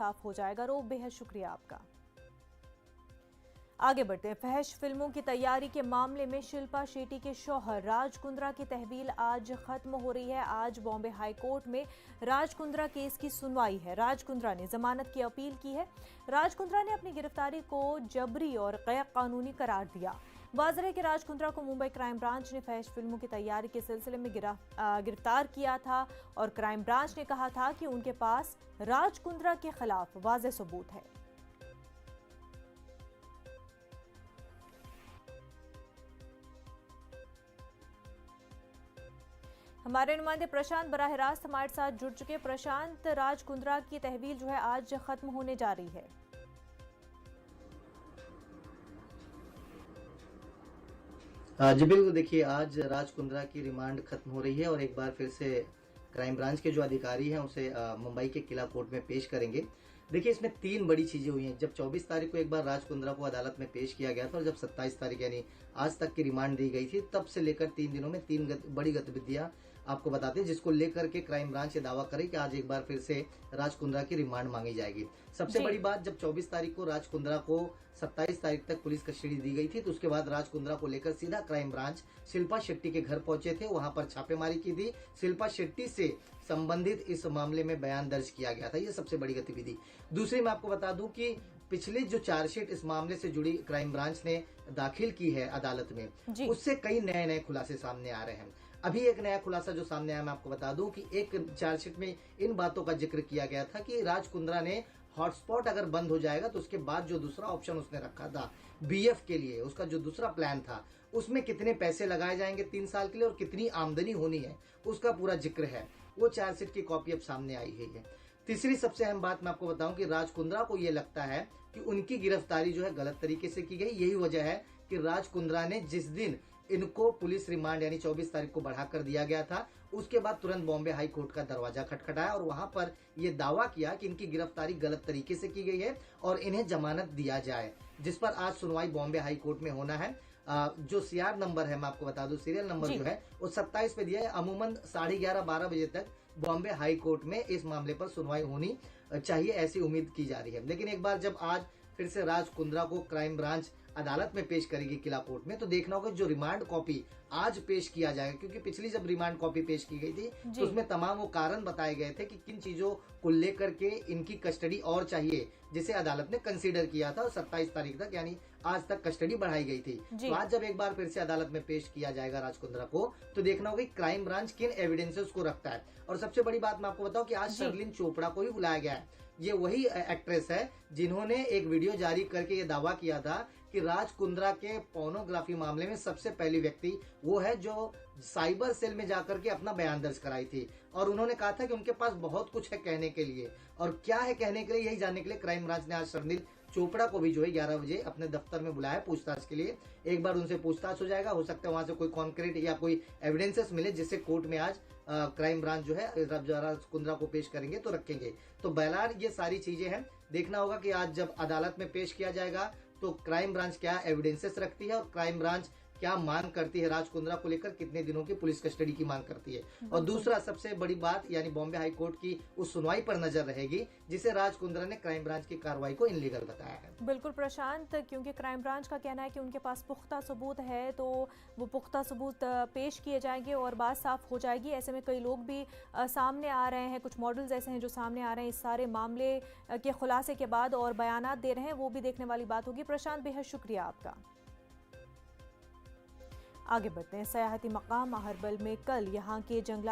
साफ हो जाएगा। रो बेहद शुक्रिया आपका। आगे बढ़ते हैं। फहश फिल्मों की तैयारी के मामले में शिल्पा शेट्टी के शौहर राज कुंद्रा की तहवील आज खत्म हो रही है। आज बॉम्बे हाई कोर्ट में राज कुंद्रा केस की सुनवाई है। राज कुंद्रा ने जमानत की अपील की है। राज कुंद्रा ने अपनी गिरफ्तारी को जबरी और गैर कानूनी करार दिया। वाज़ेह है कि राज कुंद्रा को मुंबई क्राइम ब्रांच ने फहश फिल्मों की तैयारी के सिलसिले में गिरफ्तार किया था और क्राइम ब्रांच ने कहा था कि उनके पास राज कुंद्रा के खिलाफ वाज़ेह सबूत है। हमारे नुमाइंदे प्रशांत बराह रास्त हमारे साथ जुड़ चुके। प्रशांत, राज कुंद्रा की तहवील जो है आज खत्म होने जा रही है। जी बिल्कुल, देखिए आज राज कुंद्रा की रिमांड खत्म हो रही है और एक बार फिर से क्राइम ब्रांच के जो अधिकारी हैं उसे मुंबई के किला कोर्ट में पेश करेंगे। देखिए इसमें तीन बड़ी चीजें हुई हैं। जब 24 तारीख को एक बार राज कुंद्रा को अदालत में पेश किया गया था और जब 27 तारीख यानी आज तक की रिमांड दी गई थी, तब से लेकर 3 दिनों में बड़ी गतिविधियां आपको बताते हैं, जिसको लेकर के क्राइम ब्रांच ये दावा करे कि आज एक बार फिर से राज कुंद्रा की रिमांड मांगी जाएगी। सबसे बड़ी बात, जब 24 तारीख को राज कुंद्रा को 27 तारीख तक पुलिस कस्टडी दी गई थी, तो उसके बाद राज कुंद्रा को लेकर सीधा क्राइम ब्रांच शिल्पा शेट्टी के घर पहुंचे थे। वहां पर छापेमारी की थी। शिल्पा शेट्टी से संबंधित इस मामले में बयान दर्ज किया गया था। ये सबसे बड़ी गतिविधि। दूसरी मैं आपको बता दूं कि पिछली जो चार्जशीट इस मामले से जुड़ी क्राइम ब्रांच ने दाखिल की है अदालत में, उससे कई नए नए खुलासे सामने आ रहे हैं। अभी एक नया खुलासा जो सामने आया, मैं आपको बता दूं कि एक चार्जशीट में इन बातों का जिक्र किया गया था कि राज कुंद्रा ने हॉटस्पॉट अगर बंद हो जाएगा तो उसके बाद जो दूसरा ऑप्शन उसने रखा था बीएफ के लिए, उसका जो दूसरा प्लान था, उसमें कितने पैसे लगाए जाएंगे 3 साल के लिए और कितनी आमदनी होनी है, उसका पूरा जिक्र है। वो चार्जशीट की कॉपी अब सामने आई है। तीसरी सबसे अहम बात मैं आपको बताऊं कि राज कुंद्रा को यह लगता है कि उनकी गिरफ्तारी जो है गलत तरीके से की गई। यही वजह है कि राज कुंद्रा ने जिस दिन इनको पुलिस रिमांड यानी 24 तारीख को बढ़ाकर दिया गया था, उसके बाद तुरंत बॉम्बे हाई कोर्ट का दरवाजा खटखटाया और वहां पर यह दावा किया कि इनकी गिरफ्तारी गलत तरीके से की गई है और इन्हें जमानत दिया जाए, जिस पर आज सुनवाई बॉम्बे हाई कोर्ट में होना है। जो सीआर नंबर है, मैं आपको बता दूं, सीरियल नंबर जो है वो 27 पे दिया है। अमूमन 11:30-12 बजे तक बॉम्बे हाई कोर्ट में इस मामले पर सुनवाई होनी चाहिए, ऐसी उम्मीद की जा रही है। लेकिन एक बार जब आज फिर से राज कुंद्रा को क्राइम ब्रांच अदालत में पेश करेगी किला कोर्ट में, तो देखना होगा जो रिमांड कॉपी आज पेश किया जाएगा, क्योंकि पिछली जब रिमांड कॉपी पेश की गई थी तो उसमें तमाम वो कारण बताए गए थे कि किन चीजों को लेकर के इनकी कस्टडी और चाहिए, जिसे अदालत ने कंसीडर किया था और 27 तारीख तक यानी आज तक कस्टडी बढ़ाई गई थी। तो आज जब एक बार फिर से अदालत में पेश किया जाएगा राज कुंद्रा को, तो देखना होगा क्राइम ब्रांच किन एविडेंसेस को रखता है। और सबसे बड़ी बात मैं आपको बताऊं कि आज शर्लिन चोपड़ा को भी बुलाया गया है। ये वही एक्ट्रेस है जिन्होंने एक वीडियो जारी करके ये दावा किया था कि राज कुंद्रा के पोर्नोग्राफी मामले में सबसे पहली व्यक्ति वो है जो साइबर सेल में जाकर के अपना बयान दर्ज कराई थी। और उन्होंने कहा था कि उनके पास बहुत कुछ है कहने के लिए, और क्या है कहने के लिए यही जानने के लिए क्राइम ब्रांच ने आज शर्लिन चोपड़ा को भी जो है 11 बजे अपने दफ्तर में बुलाया पूछताछ के लिए। एक बार उनसे पूछताछ हो जाएगा, हो सकता है वहां से कोई कॉन्क्रीट या कोई एविडेंसेस मिले जिससे कोर्ट में आज क्राइम ब्रांच जो है राज कुंद्रा को पेश करेंगे तो रखेंगे। तो बहरहाल ये सारी चीजें हैं। देखना होगा कि आज जब अदालत में पेश किया जाएगा तो क्राइम ब्रांच क्या एविडेंसेस रखती है और क्राइम ब्रांच क्या मांग करती है राज कुंद्रा को लेकर, कितने दिनों की पुलिस कस्टडी की मांग करती है। और दूसरा सबसे बड़ी बात यानी बॉम्बे हाई कोर्ट की उस सुनवाई पर नजर रहेगी जिसे राज कुंद्रा ने क्राइम ब्रांच की कार्रवाई को इनलीगल बताया है। बिल्कुल प्रशांत, क्योंकि क्राइम ब्रांच का कहना है कि उनके पास पुख्ता सबूत है, तो वो पुख्ता सबूत पेश किए जाएंगे और बात साफ हो जाएगी। ऐसे में कई लोग भी सामने आ रहे हैं, कुछ मॉडल्स ऐसे हैं जो सामने आ रहे हैं इस सारे मामले के खुलासे के बाद और बयानात दे रहे हैं, वो भी देखने वाली बात होगी। प्रशांत, बेहद शुक्रिया आपका। आगे बढ़ते हैं। सयाहती मकाम अहरबल में कल यहाँ के जंगलात